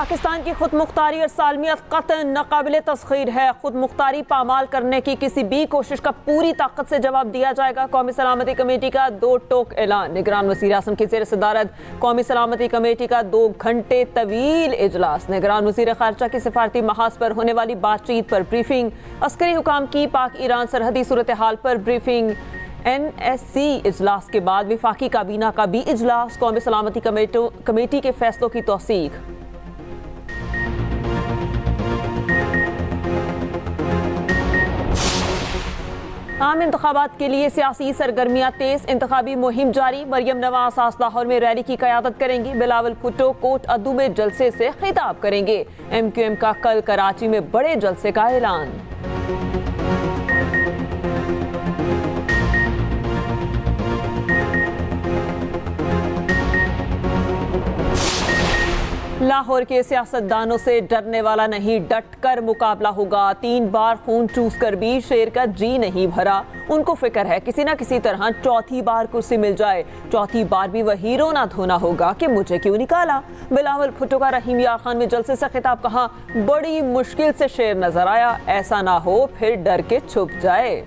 पाकिस्तान की खुद मुख्तारी और सालमियत कतई नाकाबिले तस्खीर है। खुद मुख्तारी पामाल करने की किसी भी कोशिश का पूरी ताकत से जवाब दिया जाएगा। कौमी सलामती कमेटी का 2 टोक ऐलान। निगरान वज़ीर आज़म की ज़ेर सदारत कौमी सलामती कमेटी का 2 घंटे तवील इजलास। निगरान वज़ीर ख़ारजा की सिफारती महाज पर होने वाली बातचीत पर ब्रीफिंग। अस्करी हुकाम की पाक ईरान सरहदी सूरत हाल पर ब्रीफिंग। NSC इजलास के बाद वफाकी काबीना का भी इजलास। कौमी सलामती कमेटी के फैसलों की तौसीक। आम इंतखाबात के लिए सियासी सरगर्मियां तेज। इंतखाबी मुहिम जारी। मरियम नवाज आज लाहौर में रैली की क़यादत करेंगी। बिलावल भुट्टो कोट अद्दू में जलसे से खिताब करेंगे। MQM का कल कराची में बड़े जलसे का ऐलान। लाहौर के सियासतदानों से डरने वाला नहीं, डट कर मुकाबला होगा। 3 बार खून चूस कर भी शेर का जी नहीं भरा। उनको फिक्र है किसी न किसी तरह चौथी बार कुर्सी मिल जाए। चौथी बार भी वही रोना धोना होगा कि मुझे क्यों निकाला। बिलावल भुट्टो का रहीम यार खान में जलसे से खिताब। कहा बड़ी मुश्किल से शेर नजर आया, ऐसा ना हो फिर डर के छुप जाए।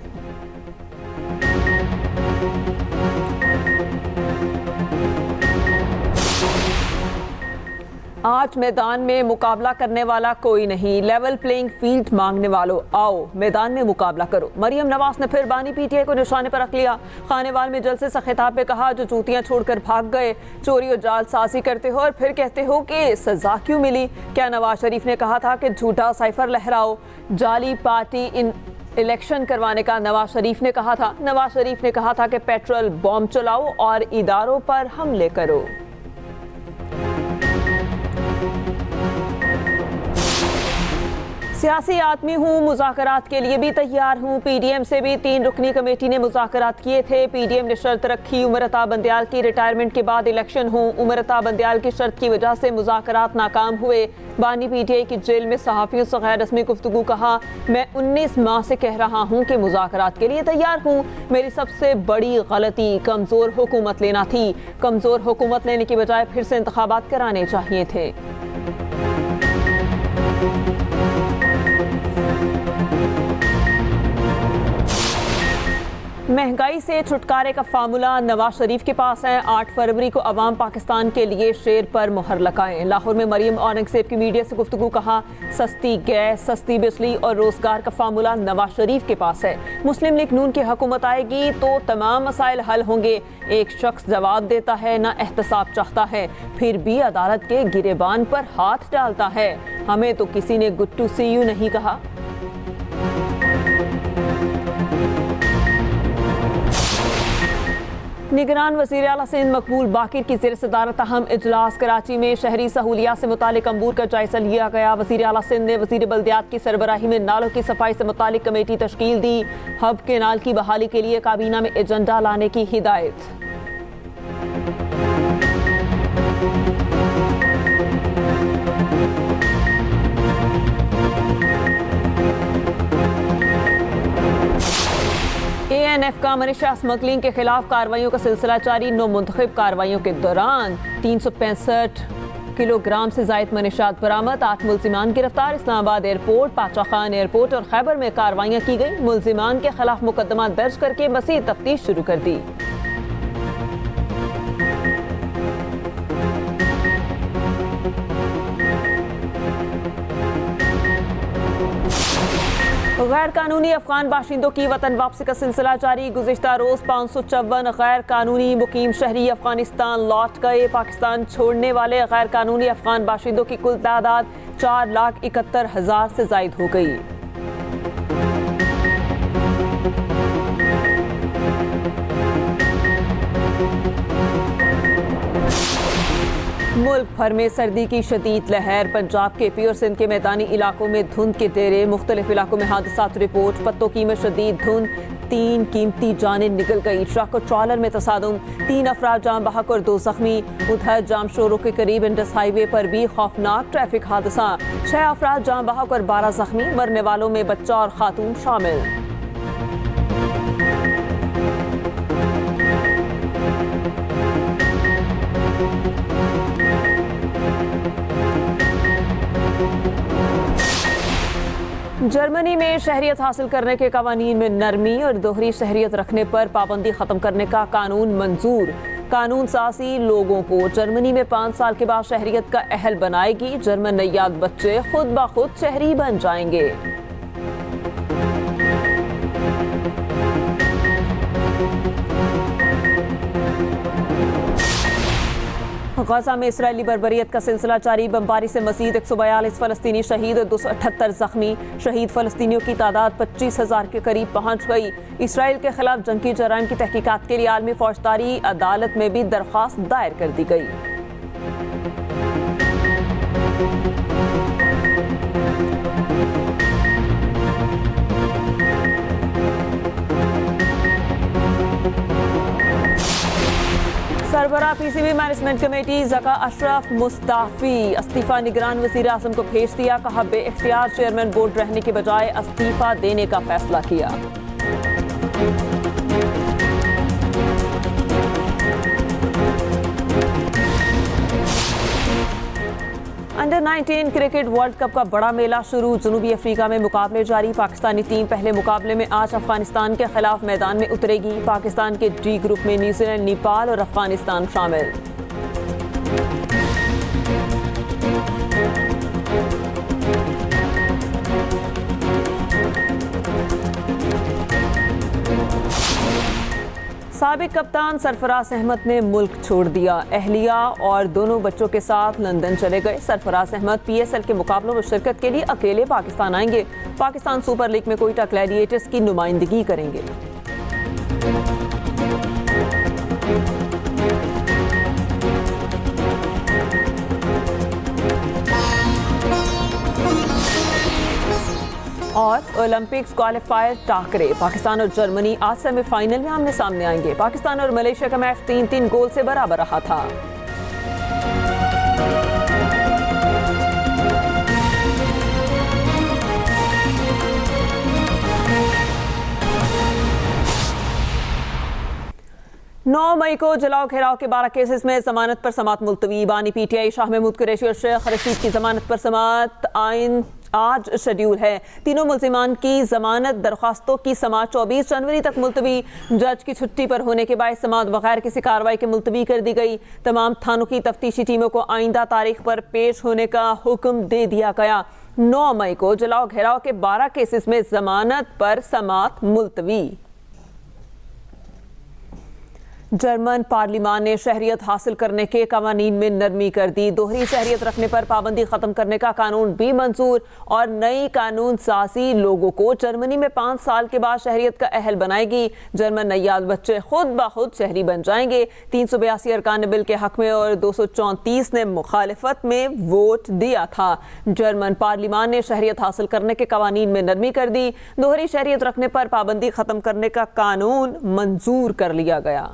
आज मैदान में मुकाबला करने वाला कोई नहीं। लेवल प्लेइंग फील्ड मांगने वालों आओ मैदान में मुकाबला करो। मरियम नवाज ने फिर बानी PTI को निशाने पर रख लिया। खानेवाल में जलसे से खिताब पे कहा जो जूतियां छोड़कर भाग गए, चोरी और जालसाजी करते हो और फिर कहते हो कि सजा क्यों मिली। क्या नवाज शरीफ ने कहा था कि झूठा साइफर लहराओ, जाली पार्टी इलेक्शन करवाने का नवाज शरीफ ने कहा था। नवाज शरीफ ने कहा था कि पेट्रोल बॉम्ब चलाओ और इदारों पर हमले करो। सियासी आदमी हूँ, मुज़ाकरात के लिए भी तैयार हूँ। PDM से भी 3 रुकनी कमेटी ने मुज़ाकरात किए थे। PDM ने शर्त रखी उमर अता बंदयाल की रिटायरमेंट के बाद इलेक्शन हो। उमर अता बंदयाल की शर्त की वजह से मुज़ाकरात नाकाम हुए। बानी PTI की जेल में सहाफ़ियों से गैर रस्मी गुफ्तगू। कहा मैं 19 माह से कह रहा हूँ कि मुज़ाकरात के लिए तैयार हूँ। मेरी सबसे बड़ी गलती कमज़ोर हुकूमत लेना थी। कमज़ोर हुकूमत लेने की बजाय फिर से इंतखाबात कराने चाहिए थे। महंगाई से छुटकारे का फार्मूला नवाज शरीफ के पास है। 8 फरवरी को अवाम पाकिस्तान के लिए शेर पर मुहर लगाएं। लाहौर में मरियम औरंगजेब की मीडिया से गुफ्तगू। कहा सस्ती गैस, सस्ती बिजली और रोजगार का फार्मूला नवाज शरीफ के पास है। मुस्लिम लीग नून की हुकूमत आएगी तो तमाम मसाइल हल होंगे। एक शख्स जवाब देता है ना एहतसाब चाहता है, फिर भी अदालत के गिरेबान पर हाथ डालता है। हमें तो किसी ने गुड टू सी यू नहीं कहा। निगरान वज़ीर आला सिंध मकबूल बाकिर की ज़ेर सदारत अहम इजलास। कराची में शहरी सहूलियात से मुतालिक अमूर का जायजा लिया गया। वज़ीर आला सिंध ने वज़ीर बल्दियात की सरबराही में नालों की सफाई से मुतालिक कमेटी तश्कील दी। हब के नाल की बहाली के लिए काबीना में एजेंडा लाने की हिदायत। ANF का मनीषा स्मगलिंग के खिलाफ कार्रवाइयों का सिलसिला जारी। 9 मुंतखब कार्रवाइयों के दौरान 365 किलोग्राम से जायद मनीषात बरामद। 8 मुल्जिमान गिरफ्तार। इस्लामाबाद एयरपोर्ट, पाचा खान एयरपोर्ट और खैबर में कार्रवाइयां की गई। मुल्जिमान के खिलाफ मुकदमा दर्ज करके मज़ीद तफ्तीश शुरू कर दी। गैर कानूनी अफगान बाशिंदों की वतन वापसी का सिलसिला जारी। गुज़िश्ता रोज़ 554 गैर कानूनी मुकीम शहरी अफगानिस्तान लौट गए। पाकिस्तान छोड़ने वाले गैर कानूनी अफगान बाशिंदों की कुल तादाद 4,71,000 से जायद हो गई। मुल्क भर में सर्दी की शदीद लहर। पंजाब के पी और सिंध के मैदानी इलाकों में धुंध के डेरे। मुख्तलिफ इलाकों में हादसात रिपोर्ट। पत्तों में शदीद धुंध। 3 कीमती जानें निकल गई। ट्रक और ट्रॉलर में तसादुम। 3 अफराद जाम बहक और 2 जख्मी। उधर जाम शोरों के करीब इंडस हाईवे पर भी खौफनाक ट्रैफिक हादसा। 6 अफराद जाम बहक और 12 जख्मी। मरने वालों में बच्चा और खातून शामिल। जर्मनी में शहरियत हासिल करने के कवानीन में नरमी और दोहरी शहरियत रखने पर पाबंदी खत्म करने का कानून मंजूर। कानून साजी लोगों को जर्मनी में 5 साल के बाद शहरियत का अहल बनाएगी। जर्मन नैयाद बच्चे खुद ब खुद शहरी बन जाएंगे। गजा में इसराइली बर्बरियत का सिलसिला जारी। बमबारी से मजीद 142 फलस्तीनी शहीद और 278 जख्मी। शहीद फलस्तीनियों की तादाद 25,000 के करीब पहुंच गई। इसराइल के खिलाफ जंगी जराइम की तहकीकात के लिए आलमी फौजदारी अदालत में भी दरख्वास्त दायर कर दी गई। सरबराह PCB management committee Zaka Ashraf मुस्ताफी इस्तीफा निगरान वज़ीर आज़म को भेज दिया। कहा बेइख्तियार चेयरमैन बोर्ड रहने के बजाय इस्तीफा देने का फैसला किया। अंडर 19 क्रिकेट वर्ल्ड कप का बड़ा मेला शुरू। जनूबी अफ्रीका में मुकाबले जारी। पाकिस्तानी टीम पहले मुकाबले में आज अफगानिस्तान के खिलाफ मैदान में उतरेगी। पाकिस्तान के डी ग्रुप में न्यूजीलैंड, नेपाल और अफगानिस्तान शामिल। साबिक कप्तान सरफराज अहमद ने मुल्क छोड़ दिया। अहलिया और दोनों बच्चों के साथ लंदन चले गए। सरफराज अहमद PSL के मुकाबलों में शिरकत के लिए अकेले पाकिस्तान आएंगे। पाकिस्तान सुपर लीग में कोयटा ग्लैडिएटर्स की नुमाइंदगी करेंगे। और ओलंपिक्स क्वालिफायर टाकरे। पाकिस्तान और जर्मनी आज सेमीफाइनल में आमने सामने आएंगे। पाकिस्तान और मलेशिया का मैच 3-3 गोल से बराबर रहा था। नौ मई को जलाओ घेराव के 12 केसेस में जमानत पर समाअत मुलतवी। बानी PTI शाह महमूद कुरैशी और शेख रशीद की जमानत पर समाअत आज शेड्यूल है। तीनों मुल्जिमान की जमानत दरख्वास्तों की समाअत 24 जनवरी तक मुलतवी। जज की छुट्टी पर होने के बाद समाअत बगैर किसी कार्रवाई के मुलतवी कर दी गई। तमाम थानों की तफ्तीशी टीमों को आइंदा तारीख पर पेश होने का हुक्म दे दिया गया। 9 मई को जलाओ घेराव के 12 केसेस में जमानत पर समाअत मुलतवी। जर्मन पार्लिमान ने शहरियत हासिल करने के कवानीन में नरमी कर दी। दोहरी शहरियत रखने पर पाबंदी खत्म करने का कानून भी मंजूर और नई कानून साजी लोगों को जर्मनी में 5 साल के बाद शहरियत का अहल बनाएगी। जर्मन नैयाद बच्चे खुद ब खुद शहरी बन जाएंगे। 382 अरकान ने बिल के हक में और 234 ने मुखालिफत में वोट दिया था। जर्मन पार्लिमान ने शहरियत हासिल करने के कवानीन में नरमी कर दी। दोहरी शहरियत रखने पर पाबंदी खत्म करने का कानून मंजूर कर लिया गया।